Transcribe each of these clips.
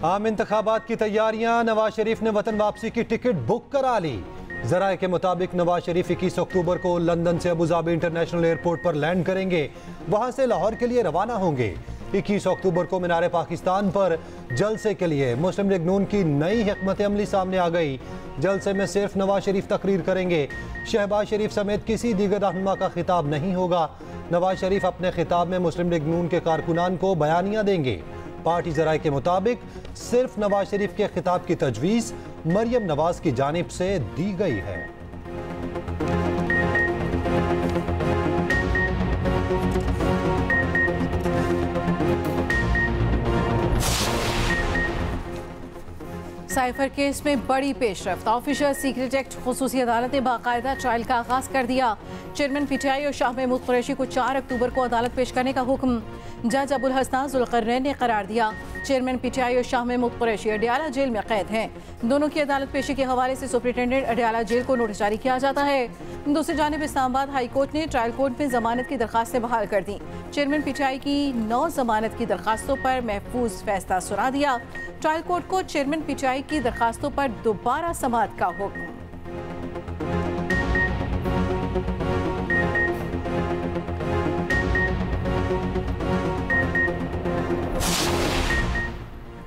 आम इंतखाबात की तैयारियां, नवाज शरीफ ने वतन वापसी की टिकट बुक करा ली। जराए के मुताबिक नवाज शरीफ 21 अक्टूबर को लंदन से अबुधाबी इंटरनेशनल एयरपोर्ट पर लैंड करेंगे, वहां से लाहौर के लिए रवाना होंगे। 21 अक्टूबर को मीनार पाकिस्तान पर जलसे के लिए मुस्लिम लीग नून की नई हिकमत अमली सामने आ गई। जलसे में सिर्फ नवाज शरीफ तकरीर करेंगे, शहबाज शरीफ समेत किसी दीगर रहनुमा का खिताब नहीं होगा। नवाज शरीफ अपने खिताब में मुस्लिम लीग नून के कारकुनान को बयानियां देंगे। पार्टी जराए के मुताबिक सिर्फ नवाज शरीफ के खिताब की तजवीज़ मरियम नवाज की जानिब से दी गई है। साइफर केस में बड़ी पेशरफ्त। ऑफिशियल सीक्रेट एक्ट खुसूसी अदालत ने बाकायदा ट्रायल का आगाज कर दिया। चेयरमैन पीटीआई और शाह महमूद कुरैशी को 4 अक्टूबर को अदालत पेश करने का हुक्म जज अबुल हसन जुल्करनैन ने करार दिया। चेयरमैन पीटीआई और शाह महमूद कुरैशी अडयाला जेल में कैद हैं। दोनों की अदालत पेशी के हवाले से सुपरिटेंडेंट अडयाला जेल को नोटिस जारी किया जाता है। दूसरी जानिब इस्लामाबाद हाई कोर्ट ने ट्रायल कोर्ट में जमानत की दरखास्तें बहाल कर दी। चेयरमैन पीटीआई की 9 जमानत की दरखास्तों पर महफूज फैसला सुना दिया। ट्रायल कोर्ट को चेयरमैन पीटीआई की दरखास्तों पर दोबारा समाअत का हुक्म।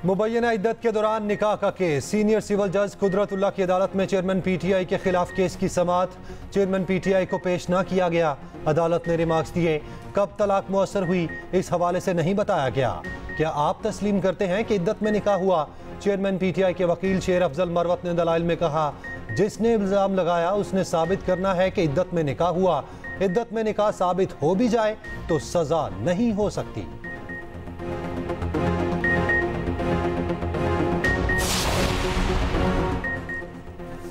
मुबैना इद्दत के दौरान निकाह का केस। सीनियर सिविल जज कुदरतुल्लाह की अदालत में चेयरमैन पीटीआई के खिलाफ केस की समाअत। चेयरमैन पीटीआई को पेश न किया गया। अदालत ने रिमार्क्स दिए, कब तलाक मुअस्सर हुई इस हवाले से नहीं बताया गया। क्या आप तस्लीम करते हैं कि इद्दत में निकाह हुआ? चेयरमैन पीटीआई के वकील शेर अफजल मरवत ने दलाइल में कहा, जिसने इल्जाम लगाया उसने साबित करना है कि इद्दत में निकाह हुआ। इद्दत में निकाह साबित हो भी जाए तो सजा नहीं हो सकती।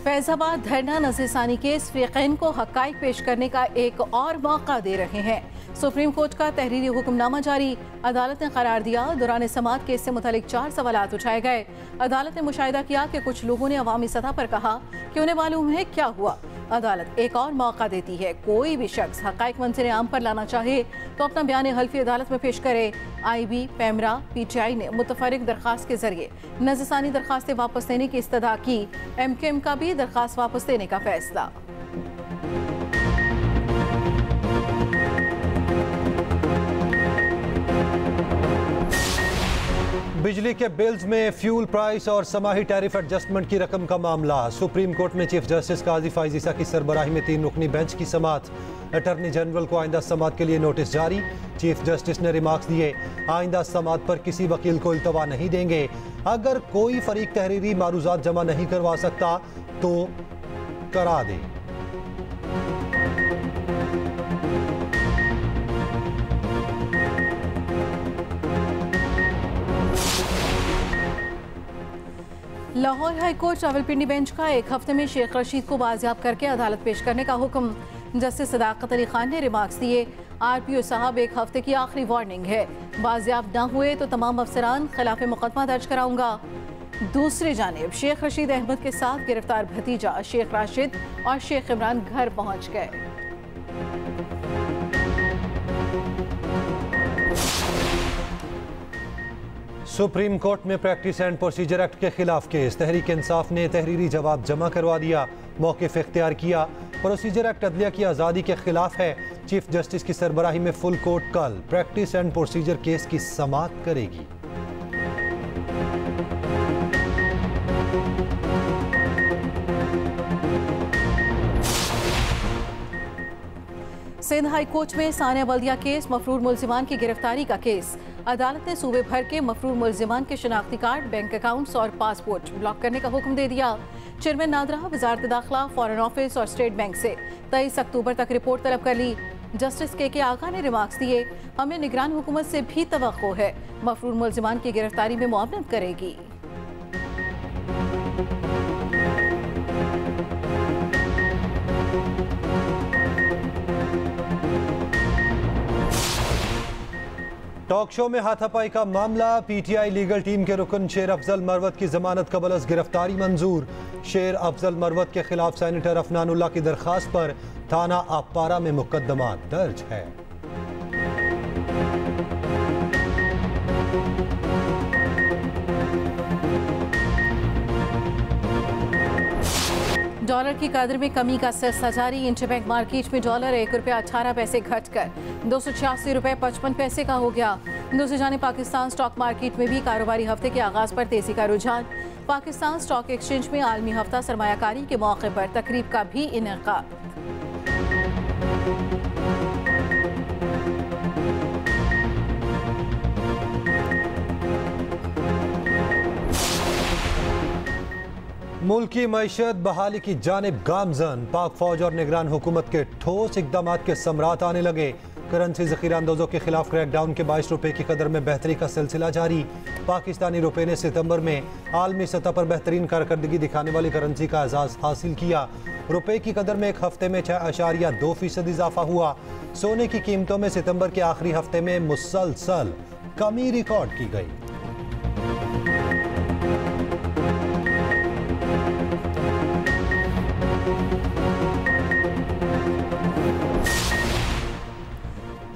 फैजाबाद धरना नज़रसानी केस फ़रीक़ैन को हक़ाइक़ पेश करने का एक और मौका दे रहे हैं। सुप्रीम कोर्ट का तहरीरी हुक्मनामा जारी। अदालत ने करार दिया, दौरान समाअत केस से मुतालिक 4 सवालात उठाए गए। अदालत ने मुशाहिदा किया कि कुछ लोगों ने अवामी सतह पर कहा कि उन्हें मालूम है क्या हुआ। अदालत एक और मौका देती है, कोई भी शख्स हक़ाइक़ मंज़र आम पर लाना चाहे तो अपना बयान हल्फी अदालत में पेश करे। IB, पैमरा, पीटीआई ने मुतफरिक दरख्वास्त के जरिए नज़रसानी दरख्वास्तें वापस लेने की इस्तदा की। MKM का भी दरख्वास्त वापस लेने का फैसला। बिजली के बिल्स में फ्यूल प्राइस और समाही टैरिफ एडजस्टमेंट की रकम का मामला। सुप्रीम कोर्ट में चीफ जस्टिस काजी फाइज ईसा की सरबराही में 3 रुकनी बेंच की समाअत। अटॉर्नी जनरल को आइंदा समाअत के लिए नोटिस जारी। चीफ जस्टिस ने रिमार्क्स दिए, आइंदा समाअत पर किसी वकील को इल्तवा नहीं देंगे। अगर कोई फरीक तहरीरी मारूजात जमा नहीं करवा सकता तो करा दे। Lahore high court Rawalpindi bench का 1 हफ्ते में शेख रशीद को बाजियाब करके अदालत पेश करने का हुक्म। जस्टिस सदाकत अली खान ने रिमार्क्स दिए, RPO साहब 1 हफ्ते की आखिरी वार्निंग है, बाजियाब न हुए तो तमाम अफसरान खिलाफ मुकदमा दर्ज कराऊंगा। दूसरी जानिब शेख रशीद अहमद के साथ गिरफ्तार भतीजा शेख राशिद और शेख इमरान घर पहुंच गए। सुप्रीम कोर्ट में प्रैक्टिस एंड प्रोसीजर एक्ट के खिलाफ केस। तहरीक इंसाफ ने तहरीरी जवाब जमा करवा दिया, मौक़िफ़ इख्तियार किया। प्रोसीजर एक्ट अदलिया की आज़ादी के खिलाफ है। चीफ जस्टिस की सरबराही में फुल कोर्ट कल प्रैक्टिस एंड प्रोसीजर केस की समाअत करेगी। सिंध हाई कोर्ट में सानिया बल्दिया केस, मफरूर मुल्जिमान की गिरफ्तारी का केस। अदालत ने सूबे भर के मफरूर मुल्जिमान के शनाख्ती कार्ड, बैंक अकाउंट्स और पासपोर्ट ब्लॉक करने का हुक्म दे दिया। चेयरमैन नादरा वजारत दाखिला, फॉरेन ऑफिस और स्टेट बैंक से 23 अक्टूबर तक रिपोर्ट तलब कर ली। जस्टिस KK आगा ने रिमार्क्स दिए, हमें निगरान हुकूमत से भी तवक्को है, मफरूर मुल्जिमान की गिरफ्तारी में मुआवनत करेगी। टॉक शो में हाथापाई का मामला। PTI लीगल टीम के रुकन शेर अफजल मरवत की जमानत कबल अज गिरफ्तारी मंजूर। शेर अफजल मरवत के खिलाफ सेनेटर अफनानुल्लाह की दरखास्त पर थाना आपारा में मुकदमा दर्ज है। डॉलर की कदर में कमी का सिलसिला जारी। इंटरबैंक मार्केट में डॉलर ₹1.18 घटकर 286 रुपये 55 पैसे का हो गया। दूसरी जानिब पाकिस्तान स्टॉक मार्केट में भी कारोबारी हफ्ते के आगाज पर तेजी का रुझान। पाकिस्तान स्टॉक एक्सचेंज में आलमी हफ्ता सरमायाकारी के मौके पर तकरीब का भी इनेकाद। मुल्क की मईशत बहाली की जानिब गामजन। पाक फौज और निगरान हुकूमत के ठोस इकदाम के समरात आने लगे। करेंसी ज़ख़ीरा अंदोज़ों के खिलाफ क्रैकडाउन के बाईस रुपये की कदर में बेहतरी का सिलसिला जारी। पाकिस्तानी रुपये ने सितंबर में आलमी सतह पर बेहतरीन कारकर्दगी दिखाने वाली करेंसी का एजाज़ हासिल किया। रुपये की कदर में एक हफ्ते में 6.2% इजाफा हुआ। सोने की कीमतों में सितंबर के आखिरी हफ्ते में मुसलसल कमी रिकॉर्ड की गई।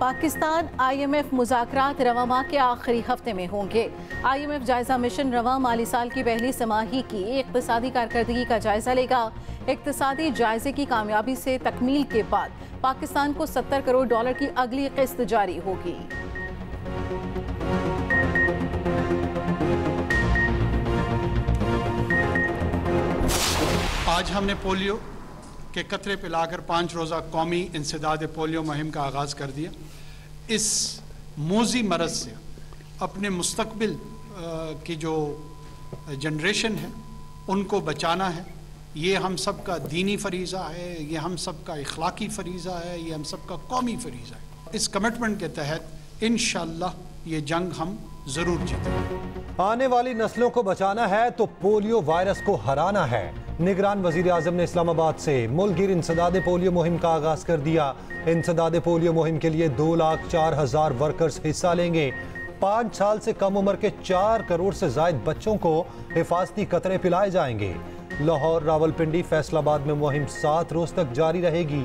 पाकिस्तान IMF मुज़ाकरात रवा माह के आखिरी हफ्ते में होंगे। IMF जायजा मिशन रवा माली साल की पहली समाही की इक़्तिसादी कारकर्दगी का जायजा लेगा। इक़्तिसादी जायजे की कामयाबी से तकमील के बाद पाकिस्तान को $70 करोड़ की अगली किस्त जारी होगी। आज हमने पोलियो के कतरे पिलाकर 5 रोज़ा कौमी इंसदाद पोलियो मुहिम का आगाज़ कर दिया। इस मोज़ी मरज़ से अपने मुस्तकबिल की जो जनरेशन है उनको बचाना है। ये हम सब का दीनी फरीज़ा है, ये हम सब का इखलाकी फरीज़ा है, ये हम सब का कौमी फरीज़ा है। इस कमिटमेंट के तहत इंशाअल्लाह ये जंग हम ज़रूर जीतेंगे। आने वाली नस्लों को बचाना है तो पोलियो वायरस को हराना है। निगरान वजीर आजम ने इस्लामाबाद से मुल्कगिर इंसदाद पोलियो मुहिम का आगाज कर दिया। इंसदाद पोलियो मुहिम के लिए 2,04,000 वर्कर्स हिस्सा लेंगे। 5 साल से कम उम्र के 4 करोड़ से जायद बच्चों को हिफाजती कतरे पिलाए जाएंगे। लाहौर, रावलपिंडी, फैसलाबाद में मुहिम 7 रोज तक जारी रहेगी।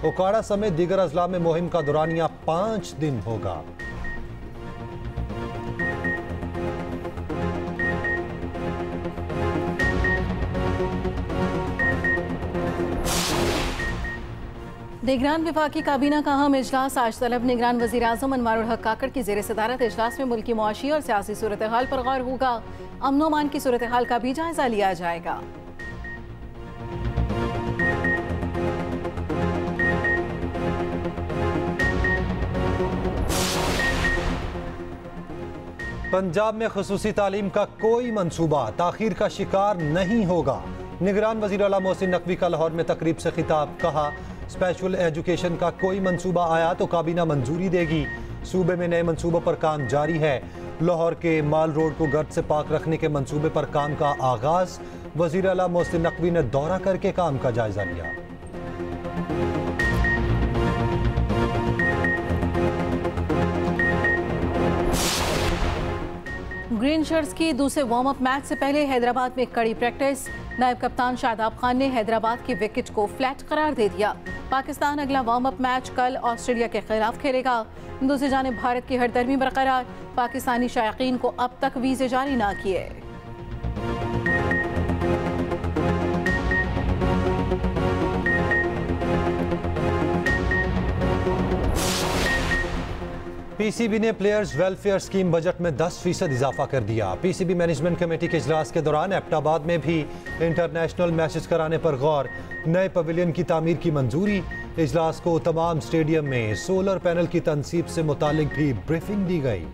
ओकाड़ा समेत दीगर अजला में मुहिम का दौरानिया 5 दिन होगा। निगरान विभागी काबीना का अहम इजलास आज तलब। निगरान वज़ीर आज़म अनवारुल हक काकड़ की ज़ेर सदारत इजलास में मुल्की मुआशी और सियासी सूरत हाल पर गौर होगा। अमन अमान की सूरत हाल का भी जायजा लिया जाएगा। पंजाब में खुसूसी तालीम का कोई मंसूबा ताखीर का शिकार नहीं होगा। निगरान वज़ीर आला मोहसिन नकवी का लाहौर में तकरीब से खिताब। कहा, स्पेशल एजुकेशन का कोई मंसूबा आया तो काबीना मंजूरी देगी। सूबे में नए मंसूबों पर काम जारी है। लाहौर के माल रोड को गर्द से पाक रखने के मंसूबे पर काम का आगाज। वज़ीर आला मोहसिन नकवी ने दौरा करके काम का जायजा लिया। ग्रीन शर्ट्स की दूसरे वार्म अप मैच से पहले हैदराबाद में कड़ी प्रैक्टिस। नायब कप्तान शादाब खान ने हैदराबाद की विकेट को फ्लैट करार दे दिया। पाकिस्तान अगला वार्म अप मैच कल ऑस्ट्रेलिया के खिलाफ खेलेगा। दूसरी जानिब भारत की हरदर्मी बरकरार। पाकिस्तानी शायकीन को अब तक वीजे जारी ना किए। पीसीबी ने प्लेयर्स वेलफेयर स्कीम बजट में 10% इजाफा कर दिया। पीसीबी मैनेजमेंट कमेटी के इजलास के दौरान एबटाबाद में भी इंटरनेशनल मैचेस कराने पर गौर। नए पवेलियन की तामीर की मंजूरी। इजलास को तमाम स्टेडियम में सोलर पैनल की तनसीब से मुतालिक भी ब्रीफिंग दी गई।